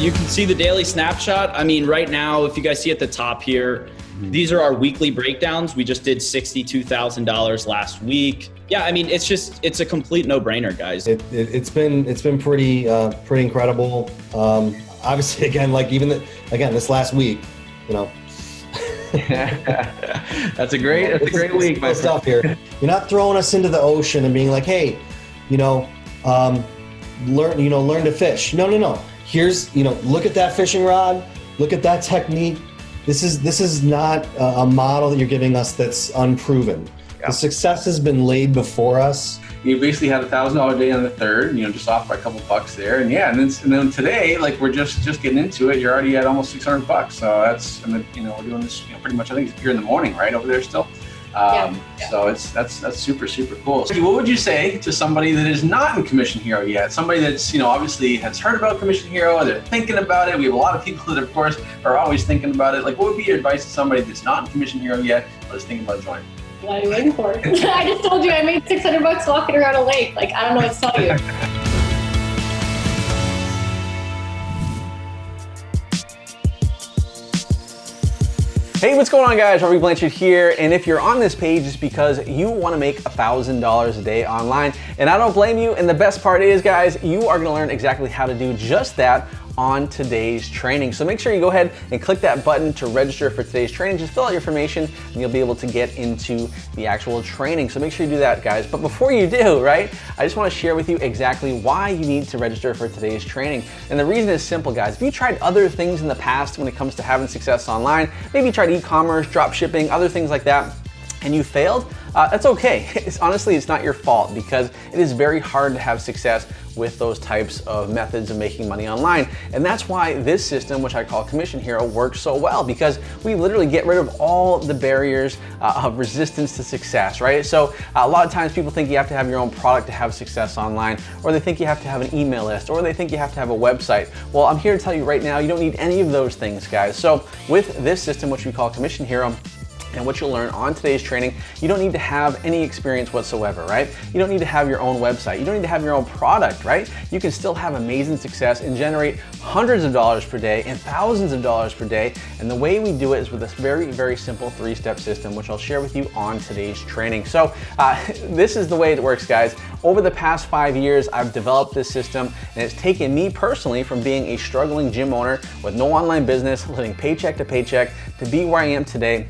You can see the daily snapshot. I mean, right now, if you guys see at the top here, these are our weekly breakdowns. We just did $62,000 last week. Yeah, I mean, it's a complete no-brainer, guys. It's been pretty incredible. Obviously, again, like this last week, you know. That's a great week, my stuff here. You're not throwing us into the ocean and being like, hey, learn to fish. No. Here's, look at that fishing rod, look at that technique. This is not a model that you're giving us that's unproven. Yeah. The success has been laid before us. You basically had $1,000 a day on the third, just off by a couple bucks there. And yeah, and then today, like we're just getting into it, you're already at almost $600. So that's, we're doing this, pretty much, I think here in the morning, right over there still. So that's super, super cool. So what would you say to somebody that is not in Commission Hero yet? Somebody that's, obviously has heard about Commission Hero, they're thinking about it. We have a lot of people that, of course, are always thinking about it. Like, what would be your advice to somebody that's not in Commission Hero yet, but is thinking about joining? What are you waiting for? I just told you I made $600 walking around a lake. Like, I don't know what to tell you. Hey, what's going on, guys? Robbie Blanchard here, and if you're on this page, it's because you want to make $1,000 a day online, and I don't blame you. And the best part is, guys, you are going to learn exactly how to do just that on today's training. So make sure you go ahead and click that button to register for today's training. Just fill out your information and you'll be able to get into the actual training. So make sure you do that, guys. But before you do, right, I just want to share with you exactly why you need to register for today's training. And the reason is simple, guys. If you tried other things in the past when it comes to having success online, maybe you tried e-commerce, drop shipping, other things like that, and you failed, that's okay. Honestly, it's not your fault, because it is very hard to have success with those types of methods of making money online. And that's why this system, which I call Commission Hero, works so well, because we literally get rid of all the barriers of resistance to success, right? So a lot of times people think you have to have your own product to have success online, or they think you have to have an email list, or they think you have to have a website. Well, I'm here to tell you right now, you don't need any of those things, guys. So with this system, which we call Commission Hero, and what you'll learn on today's training, you don't need to have any experience whatsoever, right? You don't need to have your own website. You don't need to have your own product, right? You can still have amazing success and generate hundreds of dollars per day and thousands of dollars per day. And the way we do it is with this very, very simple 3-step system, which I'll share with you on today's training. So this is the way it works, guys. Over the past 5 years, I've developed this system, and it's taken me personally from being a struggling gym owner with no online business, living paycheck to paycheck, to be where I am today,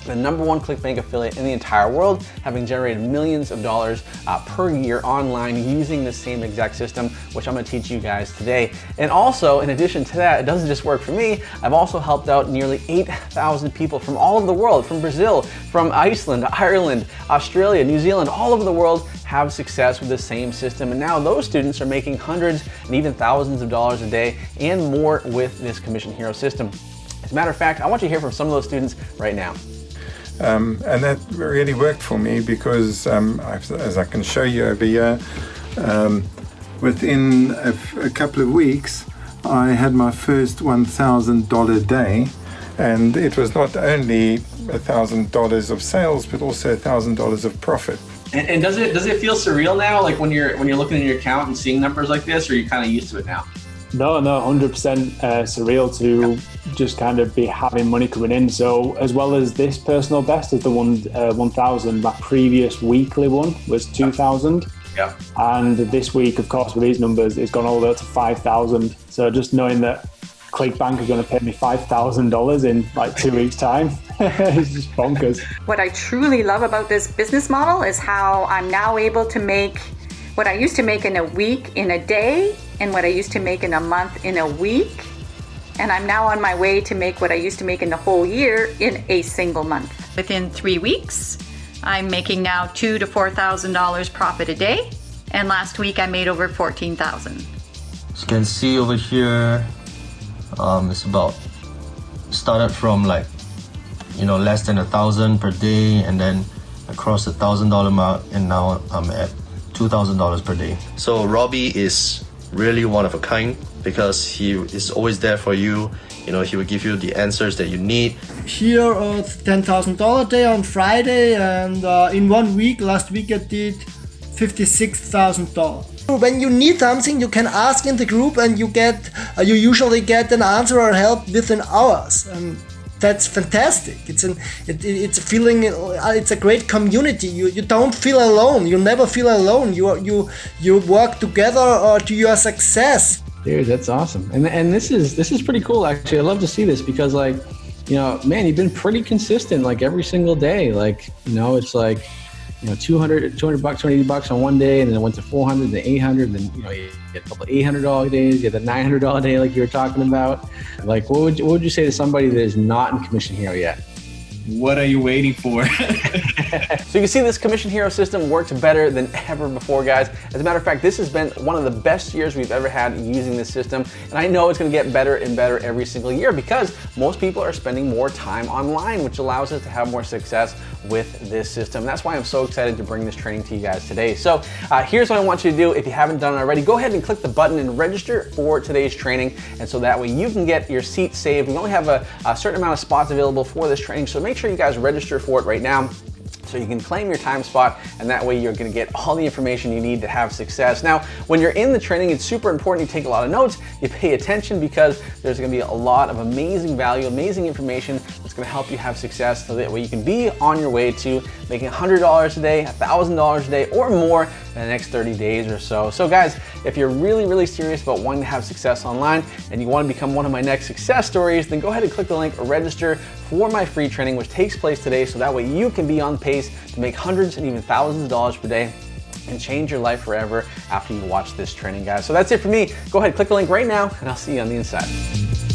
the #1 ClickBank affiliate in the entire world, having generated millions of dollars per year online using the same exact system, which I'm gonna teach you guys today. And also, in addition to that, it doesn't just work for me, I've also helped out nearly 8,000 people from all over the world, from Brazil, from Iceland, Ireland, Australia, New Zealand, all over the world, have success with the same system. And now those students are making hundreds and even thousands of dollars a day and more with this Commission Hero system. As a matter of fact, I want you to hear from some of those students right now. And that really worked for me, because as I can show you over here, within a couple of weeks, I had my first $1,000 day, and it was not only $1,000 of sales, but also $1,000 of profit. And does it feel surreal now, like when you're looking at your account and seeing numbers like this, or are you kind of used to it now? No, 100% surreal to just kind of be having money coming in. So as well as this personal best is the 1,000, my previous weekly one was 2,000. Yeah. And this week, of course, with these numbers, it's gone all the way up to 5,000. So just knowing that ClickBank are going to pay me $5,000 in like 2 weeks' time, it's just bonkers. What I truly love about this business model is how I'm now able to make what I used to make in a week, in a day, and what I used to make in a month, in a week. And I'm now on my way to make what I used to make in the whole year in a single month. Within 3 weeks, I'm making now $2,000 to $4,000 profit a day. And last week I made over $14,000. As you can see over here, it's about started from less than 1,000 per day, and then across the $1,000 mark, and now I'm at $2,000 per day. So Robbie is really one of a kind, because he is always there for you. He will give you the answers that you need. Here $10,000 day on Friday, and in 1 week, last week I did $56,000. When you need something, you can ask in the group, and you usually get an answer or help within hours. And that's fantastic. It's a feeling. It's a great community. You don't feel alone. You never feel alone. You work together to your success. Dude, that's awesome. And this is pretty cool, actually. I love to see this because, like, man, you've been pretty consistent, like every single day. Like, it's like, $200, $280 on one day, and then it went to 400, then 800, then you get a couple of $800 days, you get the $900 day, like you were talking about. Like, what would you say to somebody that is not in Commission Hero yet? What are you waiting for? So you can see this Commission Hero system works better than ever before, guys. As a matter of fact, this has been one of the best years we've ever had using this system. And I know it's gonna get better and better every single year because most people are spending more time online, which allows us to have more success with this system. That's why I'm so excited to bring this training to you guys today. So here's what I want you to do. If you haven't done it already, go ahead and click the button and register for today's training. And so that way you can get your seat saved. We only have a certain amount of spots available for this training. So make sure you guys register for it right now, so you can claim your time spot, and that way you're gonna get all the information you need to have success. Now, when you're in the training, it's super important you take a lot of notes, you pay attention, because there's gonna be a lot of amazing value, amazing information that's gonna help you have success, so that way you can be on your way to making $100 a day, $1,000 a day, or more in the next 30 days or so. So guys, if you're really, really serious about wanting to have success online and you wanna become one of my next success stories, then go ahead and click the link, register for my free training, which takes place today, so that way you can be on pace to make hundreds and even thousands of dollars per day and change your life forever after you watch this training, guys. So that's it for me. Go ahead, click the link right now, and I'll see you on the inside.